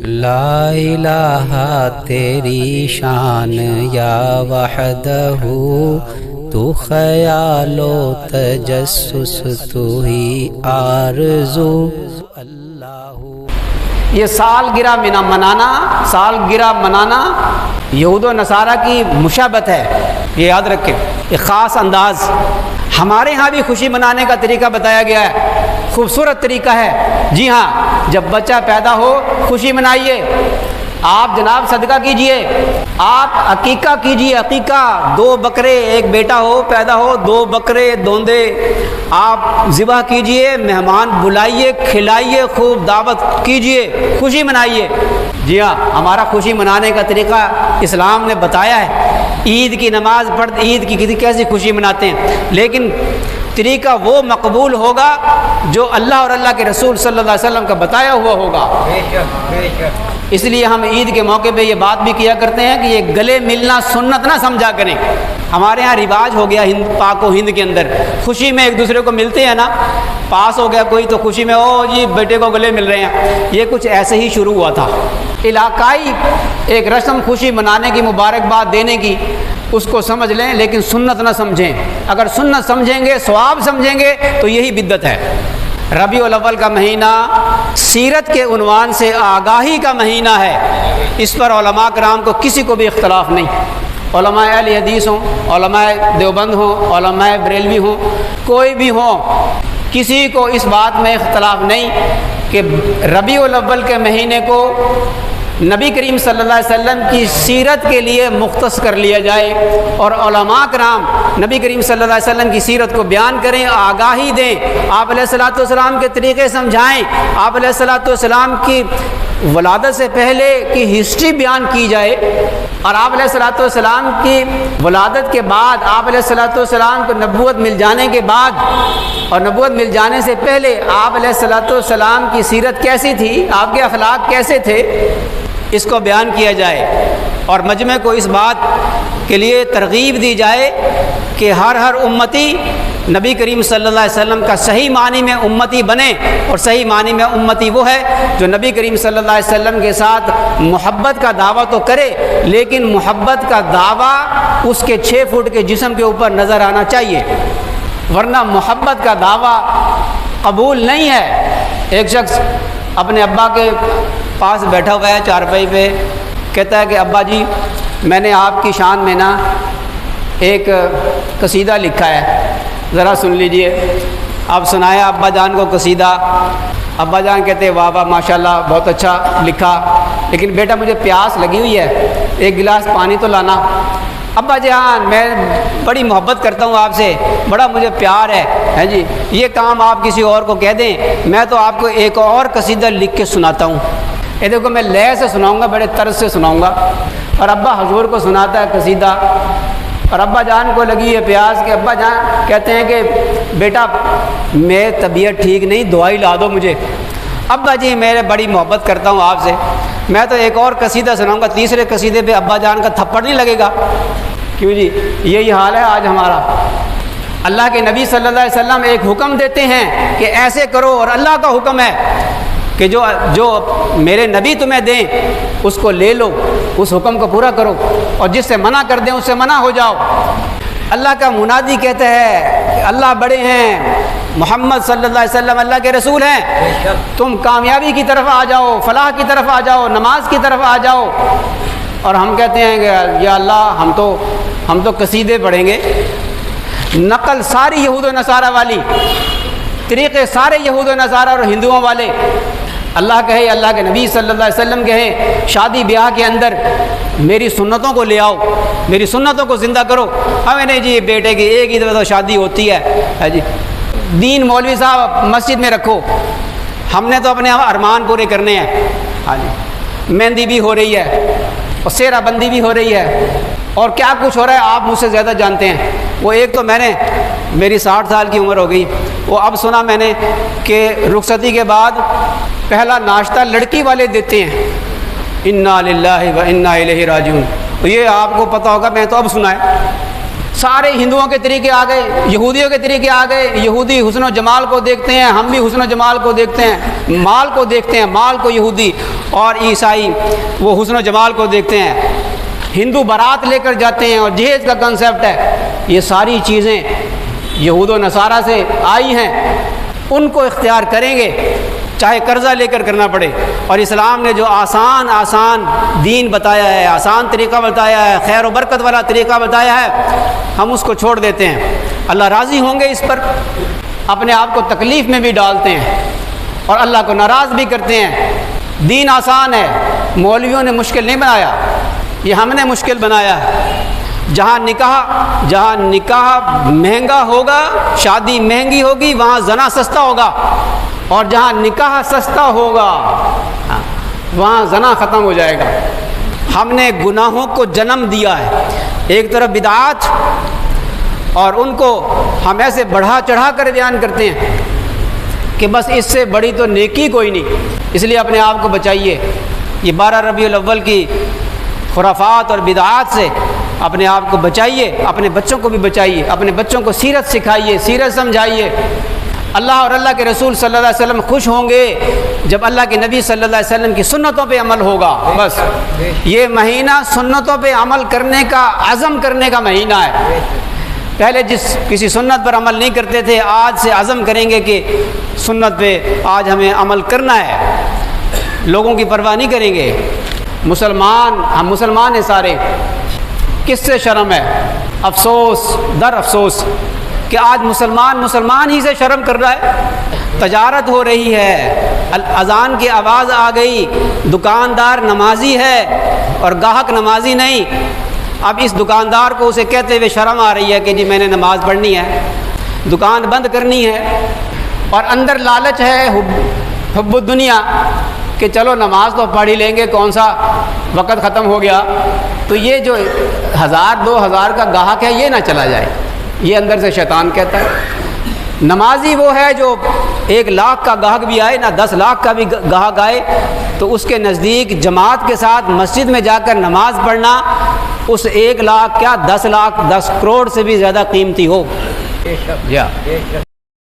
لا الہ تیری شان یا وحدہ، تو خیال و تجسس تو ہی آرزو اللہ۔ یہ سالگرہ منانا یہود و نصارہ کی مشابہت ہے، یہ یاد رکھیں، ایک خاص انداز۔ ہمارے ہاں بھی خوشی منانے کا طریقہ بتایا گیا ہے، خوبصورت طریقہ ہے۔ جی ہاں، جب بچہ پیدا ہو خوشی منائیے، آپ جناب صدقہ کیجئے، آپ عقیقہ کیجئے، عقیقہ 2 بکرے، ایک بیٹا ہو پیدا ہو 2 بکرے دوندے آپ ذبح کیجئے، مہمان بلائیے، کھلائیے، خوب دعوت کیجئے، خوشی منائیے۔ جی ہاں، ہمارا خوشی منانے کا طریقہ اسلام نے بتایا ہے۔ عید کی نماز پڑھ، عید کی کیسی خوشی مناتے ہیں، لیکن طریقہ وہ مقبول ہوگا جو اللہ اور اللہ کے رسول صلی اللہ علیہ وسلم کا بتایا ہوا ہوگا۔ اس لیے ہم عید کے موقع پہ یہ بات بھی کیا کرتے ہیں کہ یہ گلے ملنا سنت نہ سمجھا کریں۔ ہمارے ہاں رواج ہو گیا پاک و ہند کے اندر، خوشی میں ایک دوسرے کو ملتے ہیں نا، پاس ہو گیا کوئی تو خوشی میں او جی بیٹے کو گلے مل رہے ہیں۔ یہ کچھ ایسے ہی شروع ہوا تھا، علاقائی ایک رسم خوشی منانے کی، مبارکباد دینے کی، اس کو سمجھ لیں لیکن سنت نہ سمجھیں۔ اگر سنت سمجھیں گے، ثواب سمجھیں گے تو یہی بدعت ہے۔ ربیع الاول کا مہینہ سیرت کے عنوان سے آگاہی کا مہینہ ہے، اس پر علماء کرام کو کسی کو بھی اختلاف نہیں، علماء اہل حدیث ہوں، علماء دیوبند ہوں، علماء بریلوی ہوں، کوئی بھی ہوں، کسی کو اس بات میں اختلاف نہیں کہ ربیع الاول کے مہینے کو نبی کریم صلی اللہ علیہ وسلم کی سیرت کے لیے مختص کر لیا جائے، اور علماء کرام نبی کریم صلی اللہ علیہ وسلم کی سیرت کو بیان کریں، آگاہی دیں، آپ علیہ الصلوۃ والسلام کے طریقے سمجھائیں، آپ علیہ الصلوۃ والسلام کی ولادت سے پہلے کی ہسٹری بیان کی جائے، اور آپ علیہ الصلوۃ والسلام کی ولادت کے بعد، آپ علیہ الصلوۃ والسلام کو نبوت مل جانے کے بعد اور نبوت مل جانے سے پہلے آپ علیہ الصلوۃ والسلام کی سیرت کیسی تھی، آپ کے اخلاق کیسے تھے، اس کو بیان کیا جائے، اور مجمع کو اس بات کے لیے ترغیب دی جائے کہ ہر امتی نبی کریم صلی اللہ علیہ وسلم کا صحیح معنی میں امتی بنے، اور صحیح معنی میں امتی وہ ہے جو نبی کریم صلی اللہ علیہ وسلم کے ساتھ محبت کا دعویٰ تو کرے، لیکن محبت کا دعویٰ اس کے 6 فٹ کے جسم کے اوپر نظر آنا چاہیے، ورنہ محبت کا دعویٰ قبول نہیں ہے۔ ایک شخص اپنے ابا کے پاس بیٹھا ہوا ہے چارپائی پہ، کہتا ہے کہ ابا جی میں نے آپ کی شان میں نا ایک قصیدہ لکھا ہے، ذرا سن لیجئے۔ اب سنایا ابا جان کو قصیدہ، ابا جان کہتے ہیں واہ واہ ماشاءاللہ بہت اچھا لکھا، لیکن بیٹا مجھے پیاس لگی ہوئی ہے، ایک گلاس پانی تو لانا۔ ابا جان میں بڑی محبت کرتا ہوں آپ سے، بڑا مجھے پیار ہے جی، یہ کام آپ کسی اور کو کہہ دیں، میں تو آپ کو ایک اور قصیدہ لکھ کے سناتا ہوں، یہ دیکھو میں لے سے سناؤں گا، بڑے طرز سے سناؤں گا۔ اور ابا حضور کو سناتا ہے قصیدہ، اور ابا جان کو لگی ہے پیاس کہ ابا جان کہتے ہیں کہ بیٹا میں طبیعت ٹھیک نہیں، دوائی لا دو مجھے۔ ابا جی میں بڑی محبت کرتا ہوں آپ سے، میں تو ایک اور قصیدہ سناؤں گا، تیسرے قصیدے پہ ابا جان کا تھپڑ نہیں لگے گا؟ کیوں جی، یہی حال ہے آج ہمارا۔ اللہ کے نبی صلی اللہ علیہ وسلم ایک حکم دیتے ہیں کہ ایسے کرو، اور اللہ کا حکم ہے کہ جو میرے نبی تمہیں دیں اس کو لے لو، اس حکم کو پورا کرو، اور جس سے منع کر دیں اس سے منع ہو جاؤ۔ اللہ کا منادی کہتا ہے کہ اللہ بڑے ہیں، محمد صلی اللہ علیہ وسلم اللہ کے رسول ہیں، تم کامیابی کی طرف آ جاؤ، فلاح کی طرف آ جاؤ، نماز کی طرف آ جاؤ، اور ہم کہتے ہیں کہ یا اللہ ہم تو قصیدے پڑھیں گے۔ نقل ساری یہود و نصارہ والی، طریقے سارے یہود و نصارہ اور ہندوؤں والے۔ اللہ کہے، اللہ کے نبی صلی اللہ علیہ وسلم کہے شادی بیاہ کے اندر میری سنتوں کو لے آؤ، میری سنتوں کو زندہ کرو۔ ہمیں نہیں جی بیٹے کی ایک ہی دفعہ تو شادی ہوتی ہے جی، دین مولوی صاحب مسجد میں رکھو، ہم نے تو اپنے ارمان پورے کرنے ہیں۔ ہاں جی، مہندی بھی ہو رہی ہے اور سیرہ بندی بھی ہو رہی ہے، اور کیا کچھ ہو رہا ہے آپ مجھ سے زیادہ جانتے ہیں۔ وہ ایک تو میری 60 سال کی عمر ہو گئی، وہ اب سنا میں نے کہ رخصتی کے بعد پہلا ناشتہ لڑکی والے دیتے ہیں، انا للہ و انا الیہ راجعون۔ یہ آپ کو پتہ ہوگا، میں تو اب سنا ہے سارے ہندوؤں کے طریقے آ گئے، یہودیوں کے طریقے آ گئے۔ یہودی حسن و جمال کو دیکھتے ہیں، ہم بھی حسن و جمال کو دیکھتے ہیں، مال کو دیکھتے ہیں، مال کو یہودی، اور عیسائی وہ حسن و جمال کو دیکھتے ہیں۔ ہندو بارات لے کر جاتے ہیں اور جہیز کا کنسیپٹ ہے۔ یہ ساری چیزیں یہود و نصارہ سے آئی ہیں، ان کو اختیار کریں گے چاہے قرضہ لے کر کرنا پڑے۔ اور اسلام نے جو آسان دین بتایا ہے، آسان طریقہ بتایا ہے، خیر و برکت والا طریقہ بتایا ہے، ہم اس کو چھوڑ دیتے ہیں۔ اللہ راضی ہوں گے اس پر، اپنے آپ کو تکلیف میں بھی ڈالتے ہیں اور اللہ کو ناراض بھی کرتے ہیں۔ دین آسان ہے، مولویوں نے مشکل نہیں بنایا، یہ ہم نے مشکل بنایا ہے۔ جہاں نکاح مہنگا ہوگا، شادی مہنگی ہوگی، وہاں زنا سستا ہوگا، اور جہاں نکاح سستا ہوگا وہاں زنا ختم ہو جائے گا۔ ہم نے گناہوں کو جنم دیا ہے، ایک طرف بدعات، اور ان کو ہم ایسے بڑھا چڑھا کر بیان کرتے ہیں کہ بس اس سے بڑی تو نیکی کوئی نہیں۔ اس لیے اپنے آپ کو بچائیے، یہ 12 ربیع الاول کی خرافات اور بدعات سے اپنے آپ کو بچائیے، اپنے بچوں کو بھی بچائیے، اپنے بچوں کو سیرت سکھائیے، سیرت سمجھائیے۔ اللہ اور اللہ کے رسول صلی اللہ علیہ وسلم خوش ہوں گے جب اللہ کے نبی صلی اللہ علیہ وسلم کی سنتوں پہ عمل ہوگا۔ بس یہ مہینہ سنتوں پہ عمل کرنے کا، عزم کرنے کا مہینہ ہے۔ پہلے کسی سنت پر عمل نہیں کرتے تھے، آج سے عزم کریں گے کہ سنت پہ آج ہمیں عمل کرنا ہے، لوگوں کی پرواہ نہیں کریں گے۔ ہم مسلمان ہیں سارے، کس سے شرم ہے؟ افسوس در افسوس کہ آج مسلمان ہی سے شرم کر رہا ہے۔ تجارت ہو رہی ہے، اذان کی آواز آ گئی، دکاندار نمازی ہے اور گاہک نمازی نہیں۔ اب اس دکاندار کو اسے کہتے ہوئے شرم آ رہی ہے کہ جی میں نے نماز پڑھنی ہے، دکان بند کرنی ہے، اور اندر لالچ ہے، حب الدنیا، کہ چلو نماز تو پڑھ ہی لیں گے، کون سا وقت ختم ہو گیا۔ تو یہ جو 1000-2000 کا گاہک ہے یہ نہ چلا جائے، یہ اندر سے شیطان کہتا ہے۔ نمازی وہ ہے جو 1 لاکھ کا گاہک بھی آئے نہ 10 لاکھ کا بھی گاہک آئے تو اس کے نزدیک جماعت کے ساتھ مسجد میں جا کر نماز پڑھنا اس 1 لاکھ کیا 10 لاکھ 10 کروڑ سے بھی زیادہ قیمتی ہو۔